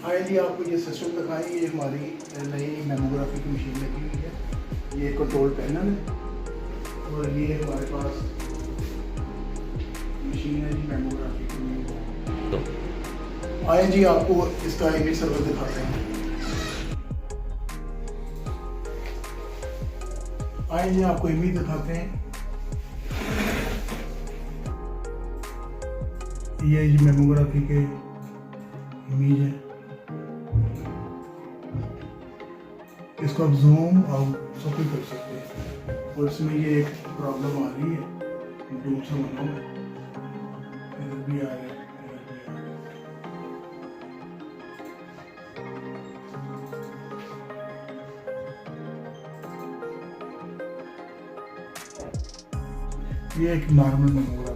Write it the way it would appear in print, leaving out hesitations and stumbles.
आए जी आपको ये सिस्टम दिखाएं। ये हमारी नई मेमोग्राफी की मशीन लगी हुई है। ये कंट्रोल पैनल है और ये हमारे पास मशीन है जी मेमोग्राफी की। आए जी आपको इसका इमेज सर्वर दिखाते हैं। आए जी आपको इमेज दिखाते हैं। ये मेमोग्राफी के इमेज है। इसको आप जूम आउट सब कुछ कर सकते हैं। और इसमें ये एक प्रॉब्लम आ रही है, डूब से बना हुआ, इधर भी आ रहा है, इधर भी आ रहा है। ये एक नॉर्मल मेमोग्राफी